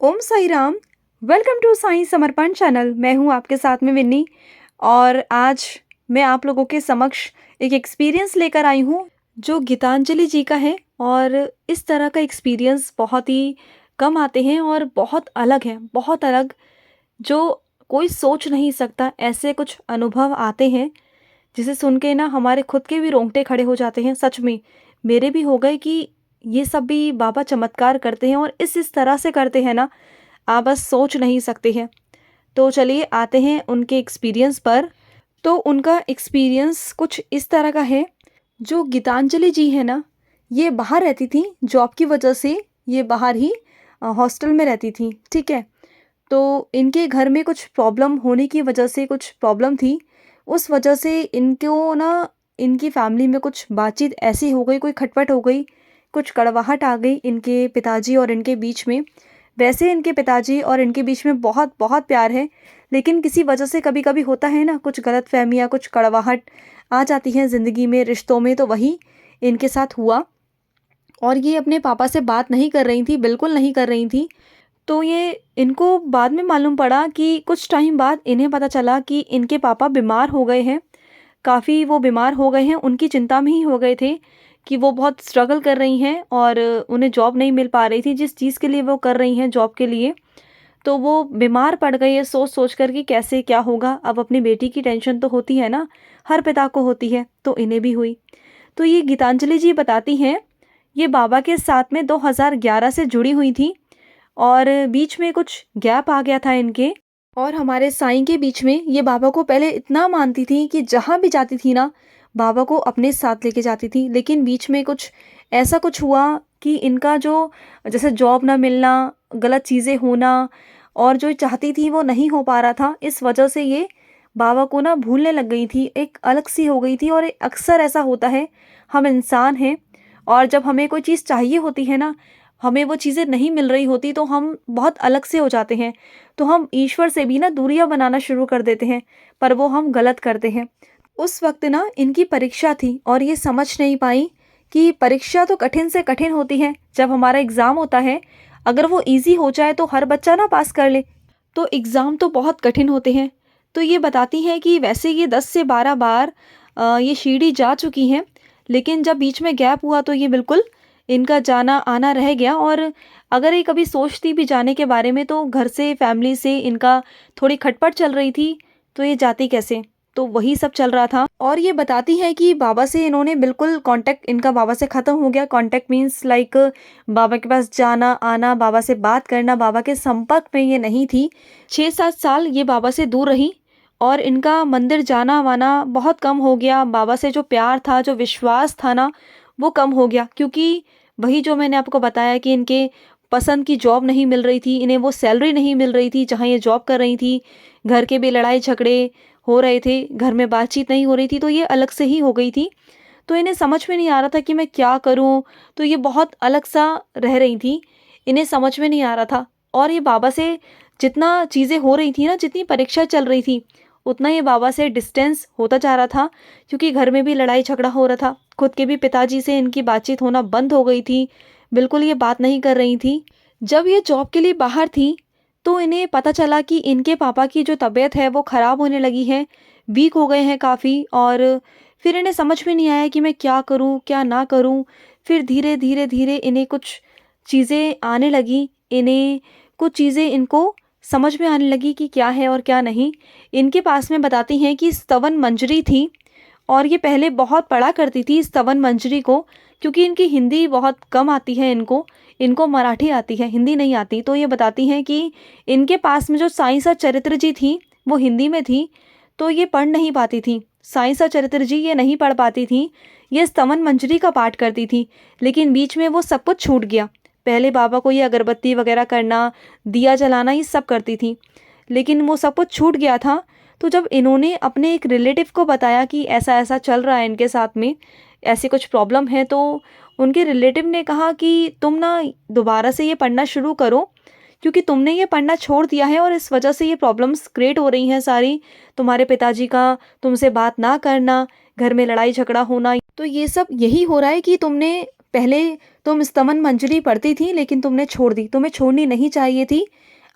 Om Sai Ram. Welcome to Sai Samarpan channel. मैं हूं आपके साथ में विन्नी। और आज मैं आप लोगों के समक्ष एक एक्सपीरियंस लेकर आई हूं जो गीतांजलि जी का है। और इस तरह का एक्सपीरियंस बहुत ही कम आते हैं और बहुत अलग है, बहुत अलग, जो कोई सोच नहीं सकता। ऐसे कुछ अनुभव आते हैं जिसे सुन के ना हमारे खुद के भी रोंगटे खड़े हो जाते हैं। सच में मेरे भी हो गए कि ये सब भी बाबा चमत्कार करते हैं और इस तरह से करते हैं ना, आप बस सोच नहीं सकते हैं। तो चलिए आते हैं उनके एक्सपीरियंस पर। तो उनका एक्सपीरियंस कुछ इस तरह का है। जो गीतांजलि जी है ना, ये बाहर रहती थी जॉब की वजह से। ये बाहर ही हॉस्टल में रहती थी, ठीक है। तो इनके घर में कुछ प्रॉब्लम होने की वजह से, कुछ प्रॉब्लम थी, उस वजह से इनको ना, इनकी फैमिली में कुछ बातचीत ऐसी हो गई, कोई खटपट हो गई, कुछ कड़वाहट आ गई इनके पिताजी और इनके बीच में। वैसे इनके पिताजी और इनके बीच में बहुत बहुत प्यार है, लेकिन किसी वजह से कभी कभी होता है ना, कुछ गलतफहमियाँ, कुछ कड़वाहट आ जाती हैं ज़िंदगी में, रिश्तों में। तो वही इनके साथ हुआ। और ये अपने पापा से बात नहीं कर रही थी, बिल्कुल नहीं कर रही थी। तो ये इनको बाद में मालूम पड़ा कि कुछ टाइम बाद इन्हें पता चला कि इनके पापा बीमार हो गए हैं। काफ़ी वो बीमार हो गए हैं, उनकी चिंता में ही हो गए थे कि वो बहुत स्ट्रगल कर रही हैं और उन्हें जॉब नहीं मिल पा रही थी जिस चीज़ के लिए वो कर रही हैं, जॉब के लिए। तो वो बीमार पड़ गई है, सोच सोच कर कि कैसे क्या होगा। अब अपनी बेटी की टेंशन तो होती है ना, हर पिता को होती है, तो इन्हें भी हुई। तो ये गीतांजलि जी बताती हैं, ये बाबा के साथ में 2011 से जुड़ी हुई थी और बीच में कुछ गैप आ गया था इनके और हमारे साईं के बीच में। ये बाबा को पहले इतना मानती थी कि जहाँ भी जाती थी ना, बाबा को अपने साथ लेके जाती थी। लेकिन बीच में कुछ ऐसा कुछ हुआ कि इनका जो, जैसे जॉब ना मिलना, गलत चीज़ें होना, और जो चाहती थी वो नहीं हो पा रहा था। इस वजह से ये बाबा को ना भूलने लग गई थी, एक अलग सी हो गई थी। और अक्सर ऐसा होता है, हम इंसान हैं और जब हमें कोई चीज़ चाहिए होती है ना, हमें वो चीज़ें नहीं मिल रही होती, तो हम बहुत अलग से हो जाते हैं। तो हम ईश्वर से भी ना दूरियां बनाना शुरू कर देते हैं, पर वो हम गलत करते हैं। उस वक्त ना इनकी परीक्षा थी और ये समझ नहीं पाई कि परीक्षा तो कठिन से कठिन होती है। जब हमारा एग्ज़ाम होता है, अगर वो इजी हो जाए तो हर बच्चा ना पास कर ले, तो एग्ज़ाम तो बहुत कठिन होते हैं। तो ये बताती हैं कि वैसे ये 10 से 12 बार ये सीढ़ी जा चुकी हैं, लेकिन जब बीच में गैप हुआ तो ये बिल्कुल इनका जाना आना रह गया। और अगर ये कभी सोचती भी जाने के बारे में, तो घर से, फैमिली से इनका थोड़ी खटपट चल रही थी, तो ये जाती कैसे। तो वही सब चल रहा था। और ये बताती है कि बाबा से इन्होंने बिल्कुल कांटेक्ट, इनका बाबा से ख़त्म हो गया। कांटेक्ट मीन्स लाइक बाबा के पास जाना आना, बाबा से बात करना, बाबा के संपर्क में ये नहीं थी। 6-7 साल ये बाबा से दूर रही और इनका मंदिर जाना वाना बहुत कम हो गया। बाबा से जो प्यार था, जो विश्वास था ना, वो कम हो गया। क्योंकि वही जो मैंने आपको बताया कि इनके पसंद की जॉब नहीं मिल रही थी, इन्हें वो सैलरी नहीं मिल रही थी जहाँ ये जॉब कर रही थी। घर के भी लड़ाई झगड़े हो रहे थे, घर में बातचीत नहीं हो रही थी, तो ये अलग से ही हो गई थी। तो इन्हें समझ में नहीं आ रहा था कि मैं क्या करूं। तो ये बहुत अलग सा रह रही थी, इन्हें समझ में नहीं आ रहा था। और ये बाबा से जितना चीज़ें हो रही थी ना, जितनी परीक्षा चल रही थी, उतना ये बाबा से डिस्टेंस होता जा रहा था। क्योंकि घर में भी लड़ाई झगड़ा हो रहा था, खुद के भी पिताजी से इनकी बातचीत होना बंद हो गई थी, बिल्कुल ये बात नहीं कर रही थी। जब ये जॉब के लिए बाहर थी, तो इन्हें पता चला कि इनके पापा की जो तबीयत है वो ख़राब होने लगी है, वीक हो गए हैं काफ़ी। और फिर इन्हें समझ में नहीं आया कि मैं क्या करूं, क्या ना करूं। फिर धीरे धीरे धीरे इन्हें कुछ चीज़ें आने लगी, इन्हें कुछ चीज़ें इनको समझ में आने लगी कि क्या है और क्या नहीं। इनके पास में बताती हैं कि स्तवन मंजरी थी और ये पहले बहुत पढ़ा करती थी स्तवन मंजरी को। क्योंकि इनकी हिंदी बहुत कम आती है इनको, इनको मराठी आती है, हिंदी नहीं आती। तो ये बताती हैं कि इनके पास में जो साईं सा चरित्र जी थी, वो हिंदी में थी, तो ये पढ़ नहीं पाती थी। साईं सा चरित्र जी ये नहीं पढ़ पाती थी, ये स्तवन मंजरी का पाठ करती थी। लेकिन बीच में वो सब कुछ छूट गया। पहले बाबा को ये अगरबत्ती वगैरह करना, दिया जलाना, ये सब करती थी, लेकिन वो सब कुछ छूट गया था। तो जब इन्होंने अपने एक रिलेटिव को बताया कि ऐसा ऐसा चल रहा है इनके साथ में, ऐसी कुछ प्रॉब्लम है, तो उनके रिलेटिव ने कहा कि तुम ना दोबारा से ये पढ़ना शुरू करो, क्योंकि तुमने ये पढ़ना छोड़ दिया है और इस वजह से ये प्रॉब्लम्स क्रिएट हो रही हैं सारी। तुम्हारे पिताजी का तुमसे बात ना करना, घर में लड़ाई झगड़ा होना, तो ये सब यही हो रहा है कि तुमने पहले तुम स्तवन मंजरी पढ़ती थी लेकिन तुमने छोड़ दी, तुम्हें छोड़नी नहीं चाहिए थी।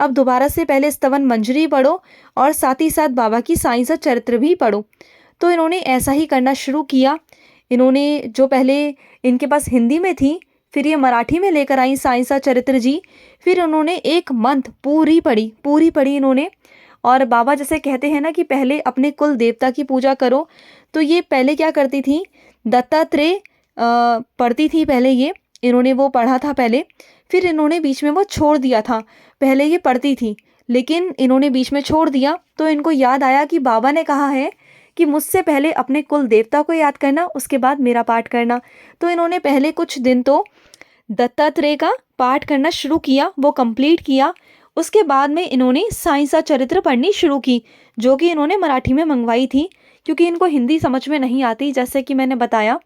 अब दोबारा से पहले स्तवन मंजरी पढ़ो और साथ ही साथ बाबा की साईं सा चरित्र भी पढ़ो। तो इन्होंने ऐसा ही करना शुरू किया। इन्होंने जो पहले इनके पास हिंदी में थी, फिर ये मराठी में लेकर आई साईं सा चरित्र जी। फिर उन्होंने 1 मंथ पूरी पढ़ी इन्होंने। और बाबा जैसे कहते हैं ना कि पहले अपने कुल देवता की पूजा करो, तो ये पहले क्या करती थी, दत्तात्रेय पढ़ती थी पहले ये, इन्होंने वो पढ़ा था पहले, फिर इन्होंने बीच में वो छोड़ दिया था। पहले ये पढ़ती थी लेकिन इन्होंने बीच में छोड़ दिया, तो इनको याद आया कि बाबा ने कहा है कि मुझसे पहले अपने कुल देवता को याद करना, उसके बाद मेरा पाठ करना। तो इन्होंने पहले कुछ दिन तो दत्तात्रेय का पाठ करना शुरू किया, वो कंप्लीट किया। उसके बाद में इन्होंने साईं सा चरित्र पढ़नी शुरू की, जो कि इन्होंने मराठी में मंगवाई थी, क्योंकि इनको हिंदी समझ में नहीं आती जैसे कि मैंने बताया।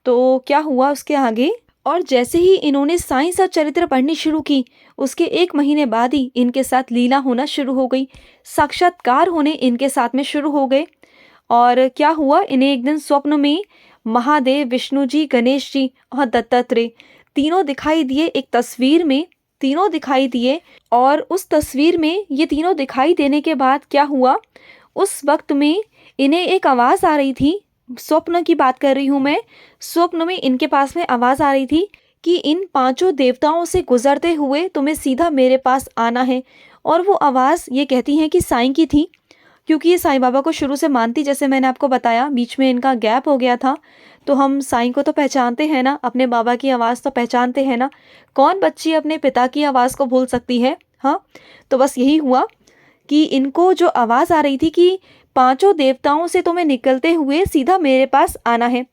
तो क्या हुआ उसके आगे, और जैसे ही इन्होंने साईं सा चरित्र पढ़नी शुरू की, उसके 1 महीने बाद ही इनके साथ लीला होना शुरू हो गई, साक्षात्कार होने इनके साथ में शुरू हो गए। और क्या हुआ, इन्हें एक दिन स्वप्न में महादेव, विष्णु जी, गणेश जी और दत्तात्रेय तीनों दिखाई दिए। एक तस्वीर में तीनों दिखाई दिए, और उस तस्वीर में ये तीनों दिखाई देने के बाद क्या हुआ, उस वक्त में इन्हें एक आवाज़ आ रही थी। स्वप्न की बात कर रही हूँ मैं। स्वप्न में इनके पास में आवाज़ आ रही थी कि इन 5 देवताओं से गुजरते हुए तुम्हें सीधा मेरे पास आना है। और वो आवाज़ ये कहती हैं कि साईं की थी, क्योंकि ये साईं बाबा को शुरू से मानती, जैसे मैंने आपको बताया बीच में इनका गैप हो गया था। तो हम साईं को तो पहचानते हैं ना, अपने बाबा की आवाज़ तो पहचानते हैं ना, कौन बच्ची अपने पिता की आवाज़ को भूल सकती है। हाँ, तो बस यही हुआ कि इनको जो आवाज़ आ रही थी कि 5 देवताओं से तुम्हें निकलते हुए सीधा मेरे पास आना है।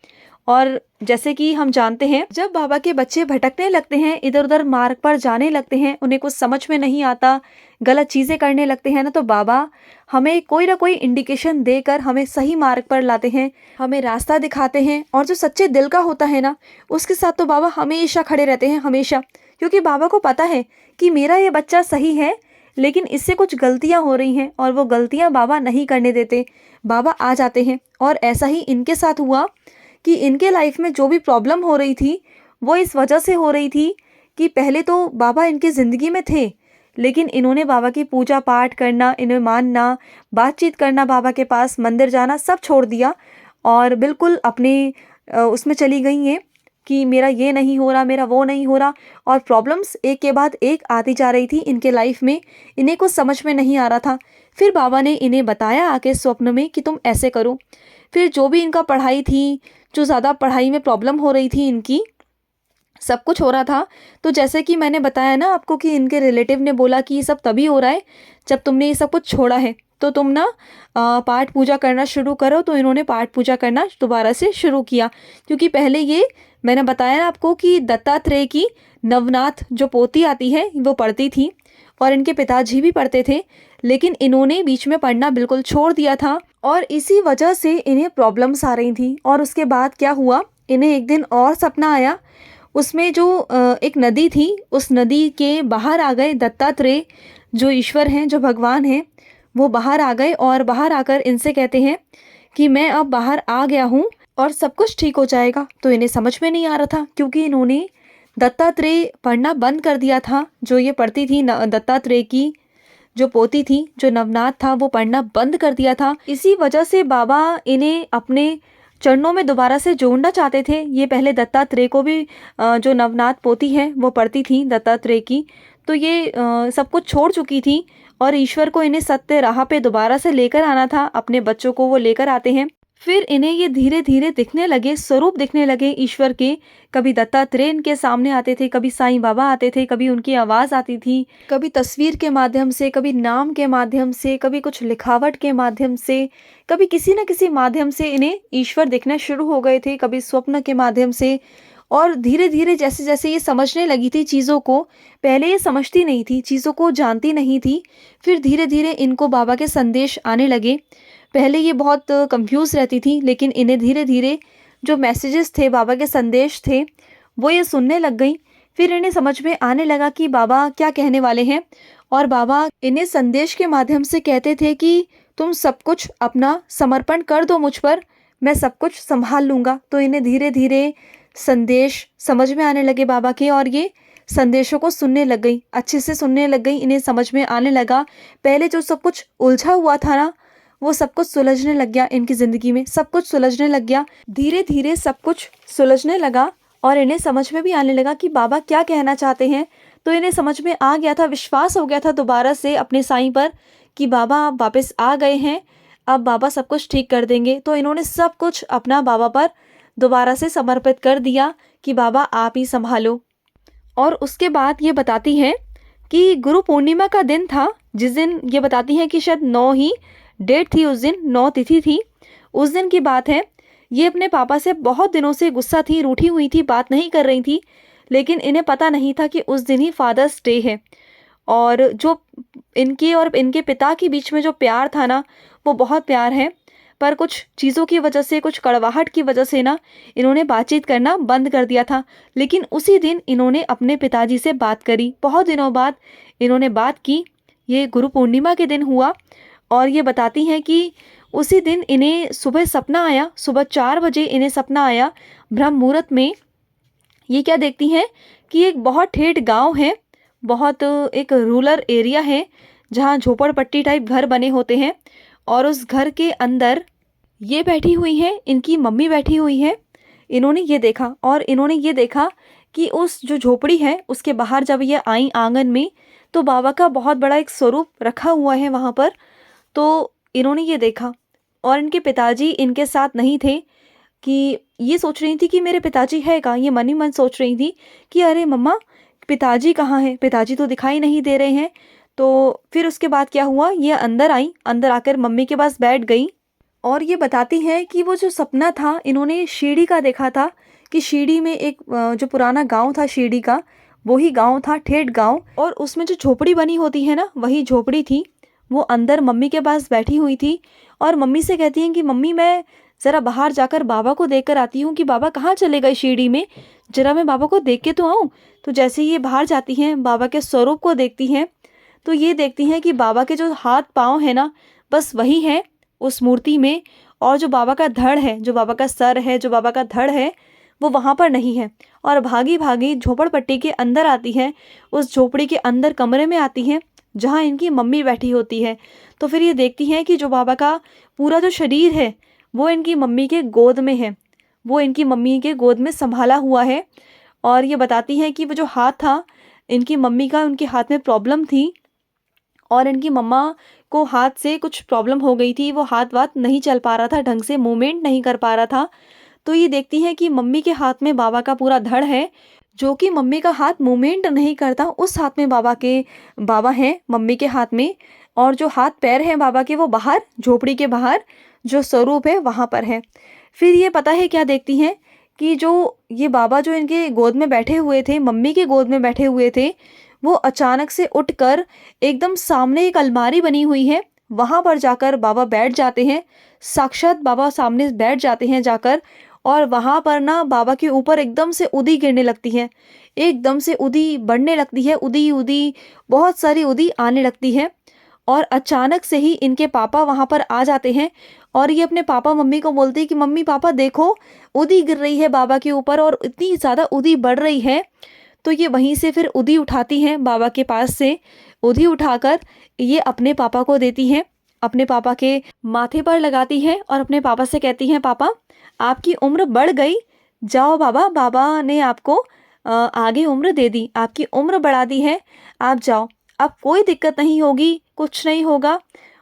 और जैसे कि हम जानते हैं, जब बाबा के बच्चे भटकने लगते हैं, इधर उधर मार्ग पर जाने लगते हैं, उन्हें कुछ समझ में नहीं आता, गलत चीज़ें करने लगते हैं ना, तो बाबा हमें कोई ना कोई इंडिकेशन देकर हमें सही मार्ग पर लाते हैं, हमें रास्ता दिखाते हैं। और जो सच्चे दिल का होता है ना, उसके साथ तो बाबा हमेशा खड़े रहते हैं, हमेशा। क्योंकि बाबा को पता है कि मेरा ये बच्चा सही है, लेकिन इससे कुछ गलतियां हो रही हैं, और वो गलतियां बाबा नहीं करने देते, बाबा आ जाते हैं। और ऐसा ही इनके साथ हुआ कि इनके लाइफ में जो भी प्रॉब्लम हो रही थी, वो इस वजह से हो रही थी कि पहले तो बाबा इनकी ज़िंदगी में थे, लेकिन इन्होंने बाबा की पूजा पाठ करना, इन्हें मानना, बातचीत करना, बाबा के पास मंदिर जाना सब छोड़ दिया, और बिल्कुल अपने उसमें चली गई हैं कि मेरा ये नहीं हो रहा, मेरा वो नहीं हो रहा। और प्रॉब्लम्स एक के बाद एक आती जा रही थी इनके लाइफ में, इन्हें कुछ समझ में नहीं आ रहा था। फिर बाबा ने इन्हें बताया आके स्वप्न में कि तुम ऐसे करो। फिर जो भी इनका पढ़ाई थी, जो ज़्यादा पढ़ाई में प्रॉब्लम हो रही थी इनकी, सब कुछ हो रहा था। तो जैसे कि मैंने बताया ना आपको कि इनके रिलेटिव ने बोला कि ये सब तभी हो रहा है जब तुमने ये सब कुछ छोड़ा है, तो तुम ना पाठ पूजा करना शुरू करो। तो इन्होंने पाठ पूजा करना दोबारा से शुरू किया, क्योंकि पहले ये मैंने बताया ना आपको कि दत्तात्रेय की नवनाथ जो पोती आती है वो पढ़ती थी, और इनके पिताजी भी पढ़ते थे, लेकिन इन्होंने बीच में पढ़ना बिल्कुल छोड़ दिया था, और इसी वजह से इन्हें प्रॉब्लम्स आ रही थी। और उसके बाद क्या हुआ, इन्हें एक दिन और सपना आया, उसमें जो एक नदी थी, उस नदी के बाहर आ गए दत्तात्रेय, जो ईश्वर हैं, जो भगवान हैं, वो बाहर आ गए। और बाहर आकर इनसे कहते हैं कि मैं अब बाहर आ गया हूँ और सब कुछ ठीक हो जाएगा। तो इन्हें समझ में नहीं आ रहा था, क्योंकि इन्होंने दत्तात्रेय पढ़ना बंद कर दिया था। जो ये पढ़ती थी दत्तात्रेय की जो पोती थी, जो नवनाथ था, वो पढ़ना बंद कर दिया था। इसी वजह से बाबा इन्हें अपने चरणों में दोबारा से जोड़ना चाहते थे। ये पहले दत्तात्रेय को भी जो नवनाथ पोती है वो पढ़ती थी दत्तात्रेय की, तो ये सब कुछ छोड़ चुकी थी, और ईश्वर को इन्हें सत्य राह पे दोबारा से लेकर आना था। अपने बच्चों को वो लेकर आते हैं। फिर इन्हें ये धीरे धीरे दिखने लगे, स्वरूप दिखने लगे ईश्वर के। कभी दत्तात्रेय इनके सामने आते थे, कभी साईं बाबा आते थे, कभी उनकी आवाज़ आती थी, कभी तस्वीर के माध्यम से, कभी नाम के माध्यम से, कभी कुछ लिखावट के माध्यम से, कभी किसी न किसी माध्यम से इन्हें ईश्वर दिखना शुरू हो गए थे, कभी स्वप्न के माध्यम से। और धीरे धीरे जैसे जैसे ये समझने लगी थी चीज़ों को, पहले ये समझती नहीं थी, चीज़ों को जानती नहीं थी, फिर धीरे धीरे इनको बाबा के संदेश आने लगे। पहले ये बहुत कंफ्यूज रहती थी, लेकिन इन्हें धीरे धीरे जो मैसेजेस थे, बाबा के संदेश थे, वो ये सुनने लग गई। फिर इन्हें समझ में आने लगा कि बाबा क्या कहने वाले हैं, और बाबा इन्हें संदेश के माध्यम से कहते थे कि तुम सब कुछ अपना समर्पण कर दो मुझ पर, मैं सब कुछ संभाल लूँगा। तो इन्हें धीरे धीरे संदेश समझ में आने लगे बाबा के, और ये संदेशों को सुनने लग गई, अच्छे से सुनने लग गई, इन्हें समझ में आने लगा। पहले जो सब कुछ उलझा हुआ था ना, वो सब कुछ सुलझने लग गया इनकी ज़िंदगी में, सब कुछ सुलझने लग गया। धीरे धीरे सब कुछ सुलझने लगा और इन्हें समझ में भी आने लगा कि बाबा क्या कहना चाहते हैं। तो इन्हें समझ में आ गया था, विश्वास हो गया था दोबारा से अपने साईं पर कि बाबा आप वापस आ गए हैं, अब बाबा सब कुछ ठीक कर देंगे। तो इन्होंने सब कुछ अपना बाबा पर दोबारा से समर्पित कर दिया कि बाबा आप ही संभालो। और उसके बाद ये बताती है कि गुरु पूर्णिमा का दिन था, जिस दिन ये बताती हैं कि शायद 9 ही डेट थी, उस दिन 9 तिथि थी। उस दिन की बात है, ये अपने पापा से बहुत दिनों से गुस्सा थी, रूठी हुई थी, बात नहीं कर रही थी। लेकिन इन्हें पता नहीं था कि उस दिन ही फादर्स डे है, और जो इनके और इनके पिता के बीच में जो प्यार था ना, वो बहुत प्यार है। पर कुछ चीज़ों की वजह से, कुछ कड़वाहट की वजह से ना, इन्होंने बातचीत करना बंद कर दिया था। लेकिन उसी दिन इन्होंने अपने पिताजी से बात करी, बहुत दिनों बाद इन्होंने बात की। ये गुरु पूर्णिमा के दिन हुआ। और ये बताती हैं कि उसी दिन इन्हें सुबह सपना आया, सुबह 4 बजे इन्हें सपना आया ब्रह्म मुहूर्त में। ये क्या देखती हैं कि एक बहुत ठेठ गांव है, बहुत एक रूरल एरिया है, जहां झोपड़पट्टी टाइप घर बने होते हैं। और उस घर के अंदर ये बैठी हुई है, इनकी मम्मी बैठी हुई है। इन्होंने ये देखा, और इन्होंने ये देखा कि उस जो झोपड़ी है उसके बाहर जब ये आई आंगन में, तो बाबा का बहुत बड़ा एक स्वरूप रखा हुआ है वहाँ पर। तो इन्होंने ये देखा, और इनके पिताजी इनके साथ नहीं थे। कि ये सोच रही थी कि मेरे पिताजी है कहाँ, ये मन ही मन सोच रही थी कि अरे मम्मा पिताजी कहाँ हैं, पिताजी तो दिखाई नहीं दे रहे हैं। तो फिर उसके बाद क्या हुआ, ये अंदर आई, अंदर आकर मम्मी के पास बैठ गई। और ये बताती हैं कि वो जो सपना था, इन्होंने शीढ़ी का देखा था कि शीढ़ी में एक जो पुराना गांव था शीढ़ी का, वही गांव था, ठेठ गांव। और उसमें जो झोपड़ी बनी होती है ना, वही झोपड़ी थी। वो अंदर मम्मी के पास बैठी हुई थी, और मम्मी से कहती हैं कि मम्मी मैं ज़रा बाहर जाकर बाबा को देख कर आती हूँ कि बाबा कहाँ चले गए शीढ़ी में, ज़रा मैं बाबा को देख के तो आऊँ। तो जैसे ही ये बाहर जाती हैं, बाबा के स्वरूप को देखती हैं, तो ये देखती हैं कि बाबा के जो हाथ पाँव है ना, बस वही है उस मूर्ति में। और जो बाबा का धड़ है, जो बाबा का सर है, जो बाबा का धड़ है, वो वहाँ पर नहीं है। और भागी भागी झोपड़पट्टी के अंदर आती है, उस झोपड़ी के अंदर कमरे में आती हैं जहाँ इनकी मम्मी बैठी होती है। तो फिर ये देखती हैं कि जो बाबा का पूरा जो शरीर है वो इनकी मम्मी के गोद में है, वो इनकी मम्मी के गोद में संभाला हुआ है। और ये बताती हैं कि वो जो हाथ था इनकी मम्मी का, उनके हाथ में प्रॉब्लम थी, और इनकी मम्मा को हाथ से कुछ प्रॉब्लम हो गई थी, वो हाथ वाथ नहीं चल पा रहा था, ढंग से मूवमेंट नहीं कर पा रहा था। तो ये देखती हैं कि मम्मी के हाथ में बाबा का पूरा धड़ है, जो कि मम्मी का हाथ मूवमेंट नहीं करता, उस हाथ में बाबा हैं मम्मी के हाथ में। और जो हाथ पैर हैं बाबा के, वो बाहर झोपड़ी के बाहर जो स्वरूप है वहाँ पर है। फिर ये पता है क्या देखती हैं कि जो ये बाबा जो इनके गोद में बैठे हुए थे, मम्मी के गोद में बैठे हुए थे, वो अचानक से उठकर एकदम सामने एक अलमारी बनी हुई है, वहाँ पर जाकर बाबा बैठ जाते हैं। साक्षात बाबा सामने बैठ जाते हैं जाकर, और वहाँ पर ना बाबा के ऊपर एकदम से उदी गिरने लगती है, एकदम से उदी बढ़ने लगती है, उदी उदी बहुत सारी उदी आने लगती है। और अचानक से ही इनके पापा वहाँ पर आ जाते हैं, और ये अपने पापा मम्मी को बोलते हैं कि मम्मी पापा देखो, उदी गिर रही है बाबा के ऊपर, और इतनी ज़्यादा उदी बढ़ रही है। तो ये वहीं से फिर उदी उठाती हैं, बाबा के पास से उदी उठाकर ये अपने पापा को देती हैं, अपने पापा के माथे पर लगाती हैं, और अपने पापा से कहती हैं पापा आपकी उम्र बढ़ गई, जाओ बाबा, बाबा ने आपको आगे उम्र दे दी, आपकी उम्र बढ़ा दी है, आप जाओ, अब कोई दिक्कत नहीं होगी, कुछ नहीं होगा।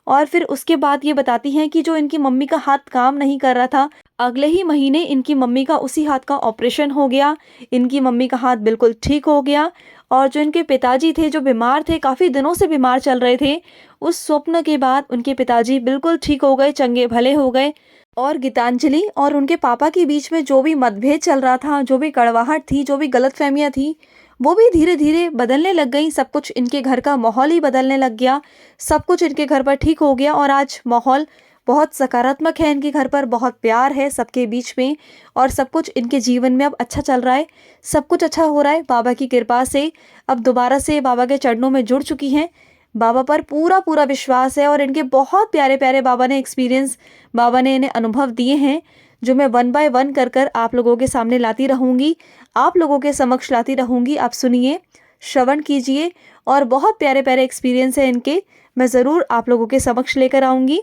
और फिर उसके बाद ये बताती हैं कि जो इनकी मम्मी का हाथ काम नहीं कर रहा था, अगले ही महीने इनकी मम्मी का उसी हाथ का ऑपरेशन हो गया, इनकी मम्मी का हाथ बिल्कुल ठीक हो गया। और जो इनके पिताजी थे, जो बीमार थे, काफ़ी दिनों से बीमार चल रहे थे, उस स्वप्न के बाद उनके पिताजी बिल्कुल ठीक हो गए, चंगे भले हो गए। और गीतांजलि और उनके पापा के बीच में जो भी मतभेद चल रहा था, जो भी कड़वाहट थी, जो भी गलतफहमियां थी, वो भी धीरे धीरे बदलने लग गई। सब कुछ इनके घर का माहौल ही बदलने लग गया, सब कुछ इनके घर पर ठीक हो गया। और आज माहौल बहुत सकारात्मक है, इनके घर पर बहुत प्यार है सबके बीच में, और सब कुछ इनके जीवन में अब अच्छा चल रहा है, सब कुछ अच्छा हो रहा है बाबा की कृपा से। अब दोबारा से बाबा के चरणों में जुड़ चुकी हैं, बाबा पर पूरा पूरा विश्वास है, और इनके बहुत प्यारे प्यारे बाबा ने एक्सपीरियंस, बाबा ने इन्हें अनुभव दिए हैं, जो मैं वन बाय वन कर कर आप लोगों के सामने लाती रहूँगी, आप लोगों के समक्ष लाती रहूँगी। आप सुनिए, श्रवण कीजिए और बहुत प्यारे प्यारे एक्सपीरियंस है इनके, मैं ज़रूर आप लोगों के समक्ष लेकर आऊँगी।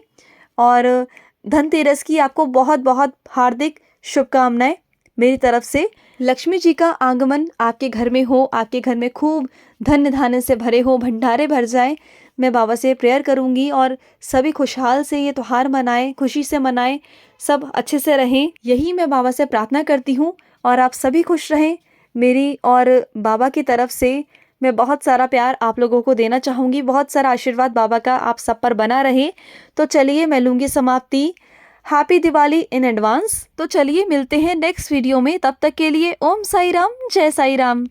और धनतेरस की आपको बहुत बहुत हार्दिक शुभकामनाएं मेरी तरफ से। लक्ष्मी जी का आगमन आपके घर में हो, आपके घर में खूब धन्य धान्य से भरे हो, भंडारे भर जाए, मैं बाबा से प्रेयर करूंगी और सभी खुशहाल से ये त्यौहार मनाएं, खुशी से मनाएं, सब अच्छे से रहें, यही मैं बाबा से प्रार्थना करती हूँ। और आप सभी खुश रहें। मेरी और बाबा की तरफ से मैं बहुत सारा प्यार आप लोगों को देना चाहूँगी, बहुत सारा आशीर्वाद बाबा का आप सब पर बना रहे। तो चलिए मैं लूँगी समाप्ति। Happy Diwali in advance. तो चलिए मिलते हैं नेक्स्ट वीडियो में, तब तक के लिए ओम साई राम, जय साई राम।